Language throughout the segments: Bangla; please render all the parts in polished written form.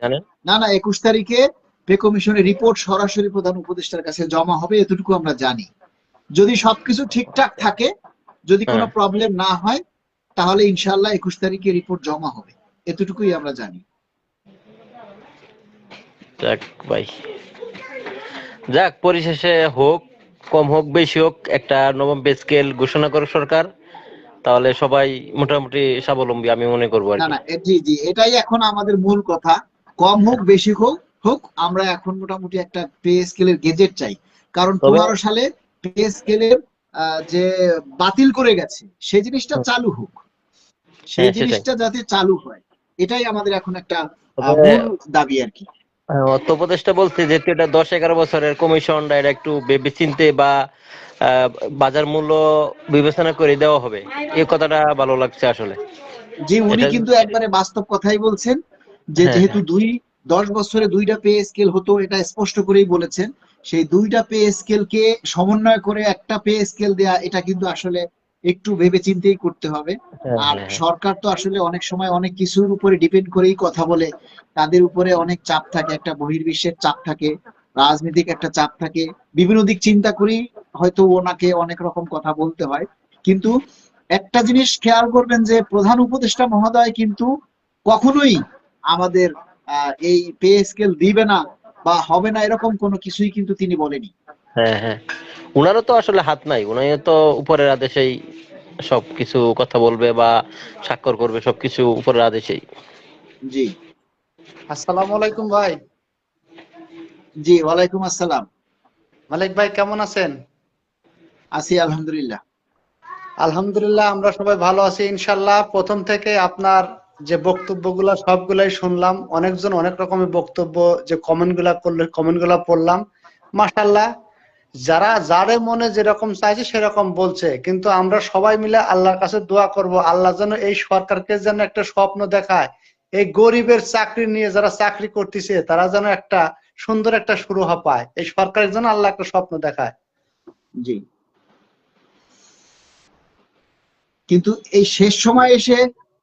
জানেন? না না, 21 তারিখে পে কমিশনের রিপোর্ট সরাসরি প্রধান উপদেষ্টার কাছে জমা হবে, এতটুকু আমরা জানি। যদি সবকিছু ঠিকঠাক থাকে, যদি কোনো হ্যাঁ, প্রবলেম না হয়, তাহলে ইনশাল্লাহ 21 তারিখে রিপোর্ট জমা হবে, এতটুকুই আমরা জানি। যাক ভাই, যাক পরিশেষে হোক, কম হোক বেশি হোক, একটা নবম পে স্কেল ঘোষণা করে সরকার, তাহলে সবাই মোটামুটি স্বাবলম্বী আমি মনে করবো আর না কি। না, জি জি, এটাই এখন আমাদের মূল কথা। কম হোক বেশি হোক হোক, আমরা এখন মোটামুটি একটা পে স্কেলের গেজেট চাই। কারণ তবে 15 সালে পে স্কেলের যে বাতিল করে গেছে, সেই জিনিসটা চালু হোক, সেই হ্যাঁ সেটাই। জিনিসটা যাতে চালু হয়, এটাই আমাদের এখন একটা তবে মূল দাবি আর কি। অর্থ উপদেষ্টা বলছে যেহেতু এটা 10-11 বছরের কমিশন, এটা একটু ভেবে চিন্তে বা আহ, বাজার মূল্য বিবেচনা করে দেওয়া হবে, এই কথাটা ভালো লাগছে আসলে। জি, উনি এটা কিন্তু একবারে বাস্তব কথাই বলছেন, যে হ্যাঁ যেহেতু হ্যাঁ 10 বছরে 2টা পে স্কেল হতো, এটা স্পষ্ট করেই বলেছেন। সেই 2টা পে স্কেলকে সমন্বয় করে একটা পে স্কেল দেয়া, এটা কিন্তু আসলে একটু ভেবে চিন্তেই করতে হবে। হ্যাঁ আর হ্যাঁ সরকার তো আসলে অনেক সময় অনেক কিছুর উপরে ডিপেন্ড করেই কথা বলে। তাদের উপরে অনেক চাপ থাকে, একটা বহির্বিশ্বের চাপ থাকে, রাজনৈতিক একটা চাপ থাকে, বিভিন্ন দিক চিন্তা করেই হয়তো ওনাকে অনেক রকম কথা বলতে হয়। কিন্তু একটা জিনিস খেয়াল করবেন, যে প্রধান উপদেষ্টা মহোদয় কিন্তু কখনোই আমাদের এই পে স্কেল দিবে না বা হবে না, এরকম কোনো কিছুই কিন্তু তিনি বলেনি। হ্যাঁ হ্যাঁ, উনারও তো আসলে হাত নাই, উনি তো উপরের আদেশেই সবকিছু কথা বলবে বা স্বাক্ষর করবে, সবকিছু উপরের আদেশেই। জি আসসালামু আলাইকুম ভাই। জি, ওয়ালাইকুম আসসালাম। মালিক ভাই কেমন আছেন? আছি আলহামদুলিল্লাহ। আলহামদুলিল্লাহ, আমরা সবাই ভালো আছি ইনশাল্লাহ। প্রথম থেকে আপনার যে বক্তব্যগুলা সবগুলাই শুনলাম, অনেকজন অনেক রকমের বক্তব্য, যে কমেন্টগুলা করলে কমেন্টগুলা পড়লাম। মাশাআল্লাহ, যারা যারে মনে যেরকম চাইছে সেরকম বলছে, কিন্তু আমরা সবাই মিলে আল্লাহর কাছে দোয়া করব, আল্লাহ যেন এই সরকারকে যেন একটা স্বপ্ন দেখায়, এই গরিবের চাকরি নিয়ে যারা চাকরি করতেছে তারা যেন একটা সুন্দর একটা সুরাহা পায়, এই সরকারের জন্য আল্লাহ একটা স্বপ্ন দেখায়। জি, কিন্তু এই শেষ সময় এসে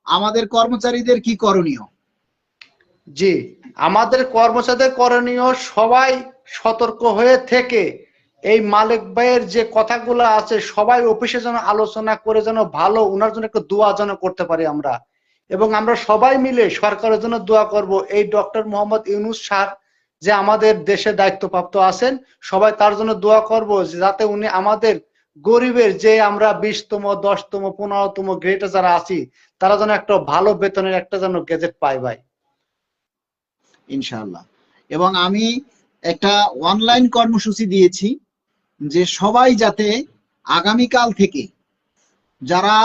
আমাদের কর্মচারীদের কি করণীয়? জি, আমাদের কর্মচারীদের করণীয় সবাই সতর্ক হয়ে থেকে এই মালিক ভাইয়ের যে কথাগুলো আছে সবাই অফিসে যেন আলোচনা করে যেন ভালো উনার জন্য একটু দোয়া যেন করতে পারি আমরা, এবং আমরা সবাই মিলে সরকারের জন্য দোয়া করব। এই ডক্টর মোহাম্মদ ইউনূস স্যার যে আমাদের দেশে দায়িত্বপ্রাপ্ত আছেন, সবাই তার জন্য দোয়া করব যে যাতে উনি আমাদের গরিবের যে আমরা 20তম 10তম 15তম গ্রেডে যারা আছি তারা যেন একটা ভালো বেতনের একটা যেন গেজেট পায় ভাই। ইনশাআল্লাহ। এবং আমি একটা অনলাইন কর্মসূচি দিয়েছি, যে সবাই যাতে আগামীকাল থেকে, যারা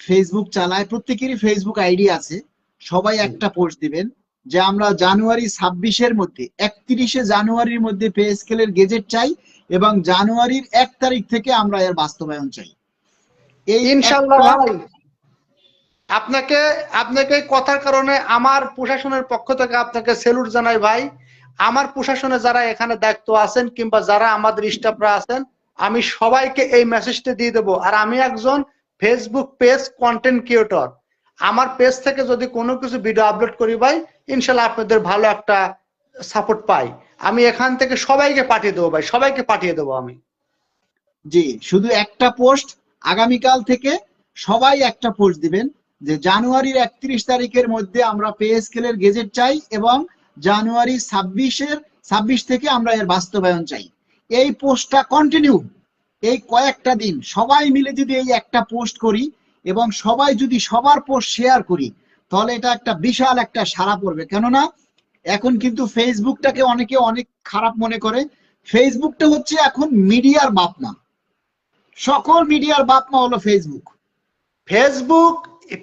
ফেসবুক চালায়, প্রত্যেকেরই ফেসবুক আইডি আছে, সবাই একটা পোস্ট দিবেন, যে আমরা জানুয়ারি 26-এর মধ্যে, 31শে জানুয়ারির মধ্যে পে স্কেলের গেজেট চাই, এবং জানুয়ারির 1 তারিখ থেকে আমরা এর বাস্তবায়ন চাই। এই ইনশাল্লাহ একটা। ভাই, আপনাকে আপনাকে এই কথার কারণে আমার প্রশাসনের পক্ষ থেকে আপনাকে সেলুট জানাই ভাই। আমার প্রশাসনে যারা এখানে দায়িত্ব আছেন কিংবা যারা আমাদের স্টাফরা আছেন, আমি সবাইকে এই মেসেজটা দিয়ে দেবো। আর আমি একজন ফেসবুক পেজ কন্টেন্ট ক্রিয়েটর, আমার পেজ থেকে যদি কোনো কিছু ভিডিও আপলোড করি ভাই, ইনশাল্লাহ আপনাদের ভালো একটা সাপোর্ট পাই। আমি এখান থেকে সবাইকে পাঠিয়ে দেবো ভাই, সবাইকে পাঠিয়ে দেবো আমি। জি, শুধু একটা পোস্ট, আগামীকাল থেকে সবাই একটা পোস্ট দিবেন, যে জানুয়ারির 31 তারিখের মধ্যে আমরা পে স্কেলের গেজেট চাই, এবং জানুয়ারি 26 থেকে আমরা এর বাস্তবায়ন চাই। এই পোস্টটা কন্টিনিউ, এই কয়েকটা দিন সবাই মিলে যদি এই একটা পোস্ট করি, এবং সবাই যদি সবার পোস্ট শেয়ার করি, তাহলে এটা একটা বিশাল একটা সাড়া পড়বে। কেননা এখন কিন্তু ফেসবুকটাকে অনেকে অনেক খারাপ মনে করে। ফেসবুকটা হচ্ছে এখন মিডিয়ার বাপ মা, সকল মিডিয়ার বাপ মা হলো ফেসবুক। ফেসবুক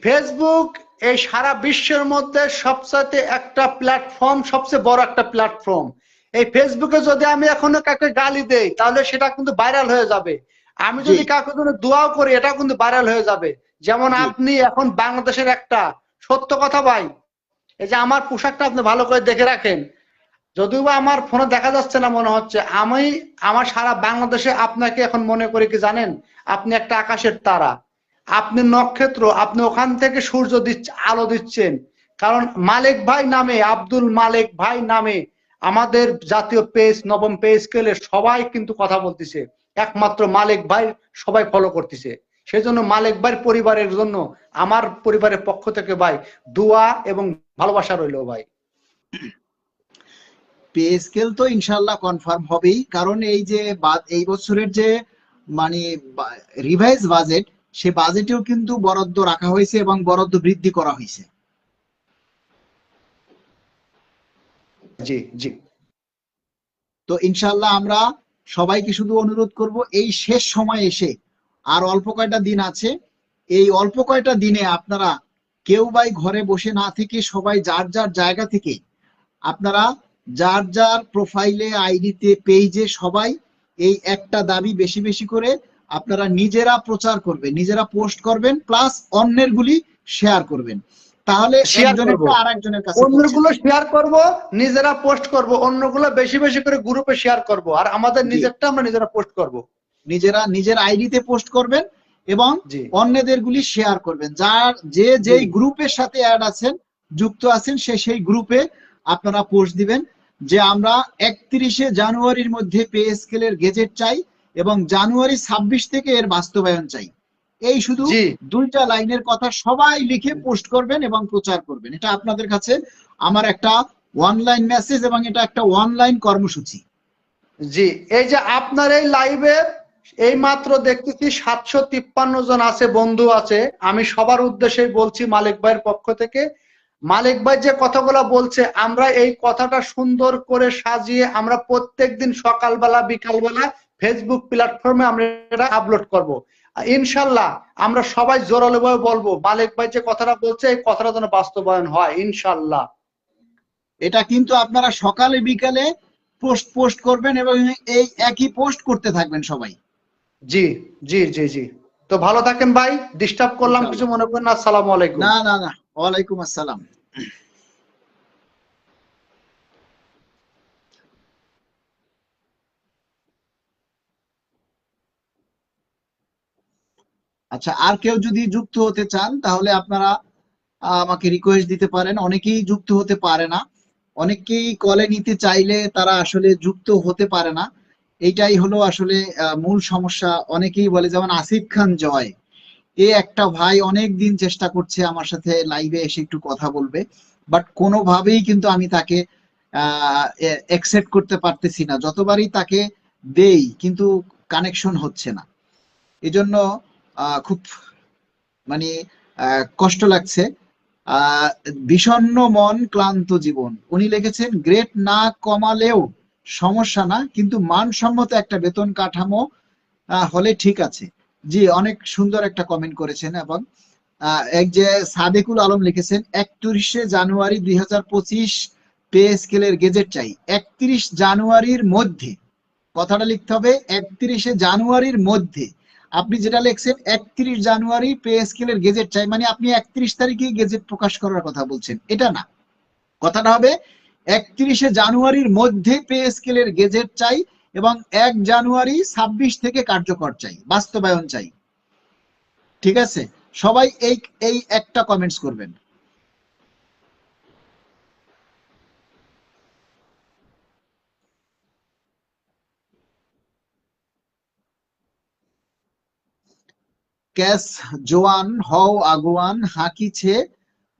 ফেসবুক এই সারা বিশ্বের মধ্যে সবচেয়ে একটা প্ল্যাটফর্ম, সবচেয়ে বড় একটা প্ল্যাটফর্ম। এই ফেসবুকে যদি আমি এখনো কাউকে গালি দেই তাহলে সেটা কিন্তু ভাইরাল হয়ে যাবে। আমি জি যদি কাউকে জন্য দোয়াও করি এটা কিন্তু ভাইরাল হয়ে যাবে। যেমন জি আপনি এখন বাংলাদেশের একটা সত্য কথা ভাই, এই যে আমার পোশাকটা আপনি ভালো করে দেখে রাখেন, যদিও বা আমার ফোনে দেখা যাচ্ছে না মনে হচ্ছে, আমি আমার সারা বাংলাদেশে আপনাকে এখন মনে করি কি জানেন, আপনি একটা আকাশের তারা, আপনি নক্ষত্র, আপনি ওখান থেকে সূর্য দিচ্ছে, আলো দিচ্ছেন। কারণ মালেক ভাই নামে, আব্দুল মালেক ভাই নামে আমাদের জাতীয় পেজ, নবম পে স্কেলে সবাই কিন্তু কথা বলতেছে, একমাত্র মালেক ভাই সবাই ফলো করতেছে। সেই জন্য মালেক ভাইয়ের পরিবারের জন্য আমার পরিবারের পক্ষ থেকে ভাই দোয়া এবং ভালোবাসা রইল ভাই। পে স্কেল তো ইনশাল্লাহ কনফার্ম হবেই, কারণ এই যে এই বছরের যে মানে রিভাইজ বাজেট, সে বাজেটেও কিন্তু বরাদ্দ রাখা হয়েছে এবং বরাদ্দ বৃদ্ধি করা হয়েছে। জি জি তো ইনশাল্লাহ আমরা সবাইকে শুধু অনুরোধ করব, এই শেষ সময় এসে আর অল্প কয়টা দিন আছে, এই অল্প কয়টা দিনে আপনারা কেউ ভাই ঘরে বসে না থেকে সবাই যার যার জায়গা থেকে আপনারা যার যার প্রোফাইলে, আইডিতে, পেজে সবাই এই একটা দাবি বেশি বেশি করে আপনারা নিজেরা প্রচার করবেন, নিজেরা পোস্ট করবেন, প্লাস অন্যের গুলি শেয়ার করবেন। তাহলে শেয়ার করব, একজনেরটা আর একজনের কাছে পৌঁছে অন্যগুলো যাবে। শেয়ার করব, নিজেরা পোস্ট করব, অন্যগুলো বেশি বেশি করে গ্রুপে শেয়ার করব, আর আমাদের জি, নিজেরটা আমরা নিজেরা পোস্ট করব। নিজেরা নিজের আইডিতে পোস্ট করবেন এবং জি অন্যদের গুলি শেয়ার করবেন। যার যে জি যেই গ্রুপের সাথে অ্যাড আছেন, যুক্ত আছেন, সেই গ্রুপে আপনারা পোস্ট দিবেন যে আমরা 31শে জানুয়ারির মধ্যে পে স্কেলের গেজেট চাই এবং জানুয়ারি 26 থেকে এর বাস্তবায়ন চাই। এই শুধু জি দুইটা লাইনের কথা সবাই লিখে পোস্ট করবেন এবং প্রচার করবেন। এটা আপনাদের কাছে আমার একটা অনলাইন মেসেজ এবং এটা একটা অনলাইন কর্মসূচি। জি। এই যে আপনার এই লাইভে এই মাত্র দেখতেছি 753 জন আছে, বন্ধু আছে। আমি সবার উদ্দেশ্যে বলছি মালিক ভাইয়ের পক্ষ থেকে, মালিক ভাই যে কথাগুলো বলছে আমরা এই কথাটা সুন্দর করে সাজিয়ে আমরা প্রত্যেকদিন সকালবেলা বিকালবেলা ফেসবুক প্ল্যাটফর্মে আমরা এটা আপলোড করব। ইনশাল্লাহ আমরা সবাই জোরালো ভাবে বলবো মালিক ভাই যে কথাটা বলছে এই কথাটা যেন বাস্তবায়ন হয় ইনশাল্লাহ। এটা কিন্তু আপনারা সকালে বিকালে পোস্ট পোস্ট করবেন এবং এই একই পোস্ট করতে থাকবেন সবাই। জি জি জি জি। তো ভালো থাকেন ভাই, ডিস্টার্ব করলাম কিছু ইনশাআল্লাহ। মনে করেন না। আসসালামু আলাইকুম। না না না, ওয়ালাইকুম আসসালাম। আচ্ছা, আর কেউ যদি যুক্ত হতে চান তাহলে আপনারা আমাকে রিকোয়েস্ট দিতে পারেন। অনেকেই যুক্ত হতে পারে না, অনেকেই কলে নিতে চাইলে তারা আসলে যুক্ত হতে পারে না। এইটাই হলো আসলে মূল সমস্যা। অনেকেই বলে, যেমন আসিফ খান জয়, এ একটা ভাই অনেক দিন চেষ্টা করছে আমার সাথে লাইভে এসে একটু কথা বলবে, বাট কোনোভাবেই কিন্তু আমি তাকে অ্যাকসেপ্ট করতে পারতেছি না। যতবারই তাকে দেই কিন্তু কানেকশন হচ্ছে না। এজন্য খুব মানে কষ্ট লাগছে। আহ বিষণ্ণ মন, ক্লান্ত জীবন। উনি লিখেছেন, গ্রেড না কমালেও সমস্যা না, কিন্তু মানসম্মত একটা বেতন কাঠামো হলে ঠিক আছে। জি, অনেক সুন্দর একটা কমেন্ট করেছেন। এবং এক যে সাদেকুল আলম লিখেছেন, 31শে জানুয়ারি 2025 পে স্কেলের গেজেট চাই। 31 জানুয়ারির মধ্যে, কথাটা লিখতে হবে 31শে জানুয়ারির মধ্যে। আপনি যেটা লিখছেন 31 জানুয়ারি পে স্কেলের গেজেট চাই, মানে আপনি 31 তারিখে গেজেট প্রকাশ করার কথা বলছেন, এটা না। কথাটা হবে 31শে জানুয়ারির মধ্যে পে স্কেলের গেজেট চাই এবং 1 জানুয়ারি 26 থেকে কার্যকর চাই, বাস্তবায়ন চাই। ঠিক আছে, সবাই এই এই একটা কমেন্টস করবেন। ক্যাস জোয়ান হও আগুয়ান হাকিছে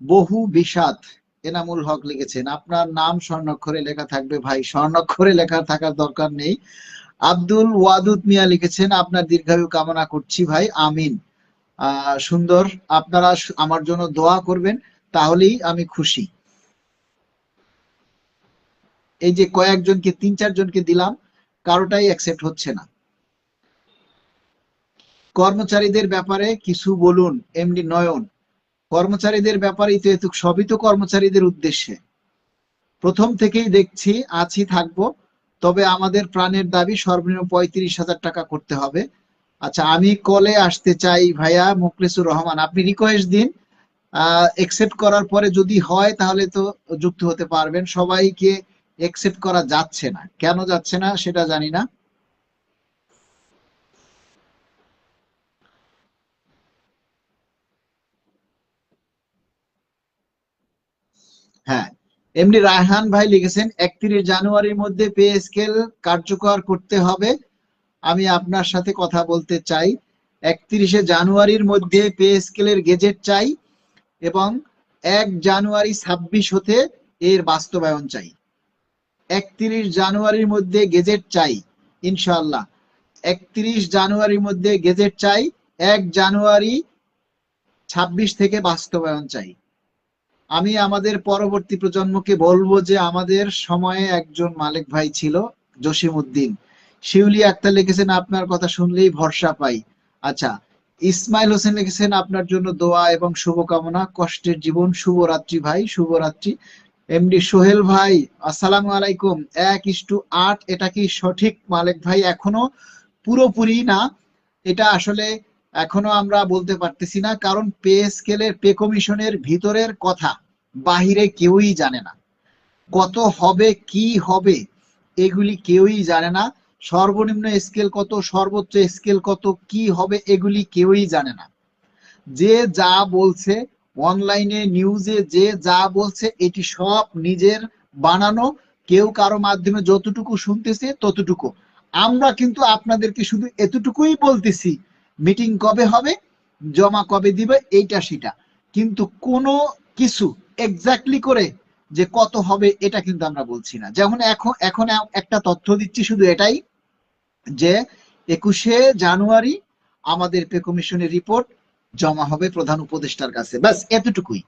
বহু বিষাদ, এনামুল হক লিখেছেন। আপনার নাম স্বর্ণাক্ষরে লেখা থাকবে ভাই, স্বর্ণাক্ষরে লেখা থাকার দরকার নেই। আব্দুল ওয়াদুদ মিয়া লিখেছেন, আপনার দীর্ঘায়ু কামনা করছি ভাই, আমিন। সুন্দর। আপনারা আমার জন্য দোয়া করবেন, তাহলেই আমি খুশি। এই যে কয়েকজনকে, 3-4 জনকে দিলাম, কারোটাই অ্যাকসেপ্ট হচ্ছে না। কর্মচারীদের ব্যাপারে কিছু বলুন এমডি নয়ন। কর্মচারীদের ব্যাপারে তো সবই তো কর্মচারীদের উদ্দেশ্যে। প্রথম থেকেই দেখছি, আছি, থাকবো। তবে আমাদের প্রাণের দাবি সর্বনিম্ন 35,000 টাকা করতে হবে। আচ্ছা, আমি কলে আসতে চাই ভাইয়া মুখলেসুর রহমান, আপনি রিকোয়েস্ট দিন। একসেপ্ট করার পরে যদি হয় তাহলে তো যুক্ত হতে পারবেন। সবাইকে একসেপ্ট করা যাচ্ছে না, কেন যাচ্ছে না সেটা জানি না। হ্যাঁ, এমনি রায়হান ভাই লিখেছেন 31 জানুয়ারির মধ্যে পে স্কেল কার্যকর করতে হবে। আমি আপনার সাথে কথা বলতে চাই। 31 জানুয়ারির মধ্যে পে স্কেলের গেজেট চাই এবং 1 জানুয়ারি 26 হতে এর বাস্তবায়ন চাই। 31 জানুয়ারির মধ্যে গেজেট চাই ইনশাআল্লাহ। 31 জানুয়ারির মধ্যে গেজেট চাই, 1 জানুয়ারি 26 থেকে বাস্তবায়ন চাই। আমি আমাদের পরবর্তী প্রজন্মকে বলবো যে আমাদের সময়ে একজন মালিক ভাই ছিল, জসিমউদ্দিন। শিউলি আক্তার লিখেছেন আপনার কথা শুনলেই ভরসা পাই। আচ্ছা, ইসমাইল হোসেন লিখেছেন আপনার জন্য দোয়া এবং শুভকামনা, কষ্টের জীবন। শুভরাত্রি ভাই, শুভরাত্রি। এমডি সোহেল ভাই আসসালামু আলাইকুম। 1:8 এটা কি সঠিক মালিক ভাই? এখনো পুরোপুরি না, এটা আসলে এখনো আমরা বলতে পারতেছি না, কারণ পে স্কেলের পে কমিশনের ভিতরের কথা বাহিরে কেউই জানে না। কত হবে, কি হবে, এগুলি কেউই জানে না। সর্বনিম্ন স্কেল কত, সর্বোচ্চ স্কেল কত, কি হবে, এগুলি কেউই জানে না। যে যা বলছে অনলাইনে নিউজে, যে যা বলছে এটি সব নিজের বানানো, কেউ কারো মাধ্যমে যতটুকু শুনতেছে ততটুকু। আমরা কিন্তু আপনাদেরকে শুধু এতটুকুই বলতেছি, মিটিং কবে হবে, জমা কবে দিবে, এইটা সেটা, কিন্তু কোনো কিছু এক্স্যাক্টলি করে যে কত হবে এটা কিন্তু আমরা বলছি না। যেমন এখন এখন একটা তথ্য দিচ্ছি শুধু এটাই, যে 21 জানুয়ারি আমাদের পে কমিশনের রিপোর্ট জমা হবে প্রধান উপদেষ্টার কাছে, ব্যাস এতটুকুই,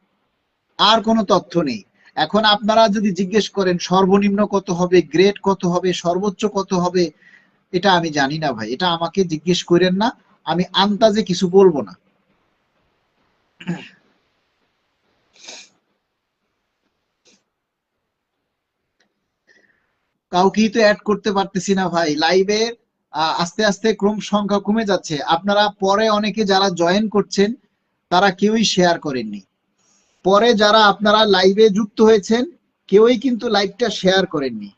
আর কোনো তথ্য নেই। এখন আপনারা যদি জিজ্ঞেস করেন সর্বনিম্ন কত হবে, গ্রেড কত হবে, সর্বোচ্চ কত হবে, এটা আমি জানি না ভাই, এটা আমাকে জিজ্ঞেস করেন না, আমি আন্দাজে কিছু বলবো না। কাউকেই তো অ্যাড করতে পারতেছি না ভাই লাইভে। আস্তে আস্তে ক্রম সংখ্যা কমে যাচ্ছে। আপনারা পরে অনেকে যারা জয়েন করছেন তারা কেউই শেয়ার করেননি। পরে যারা আপনারা লাইভে যুক্ত হয়েছেন কেউই কিন্তু লাইভটা শেয়ার করেননি।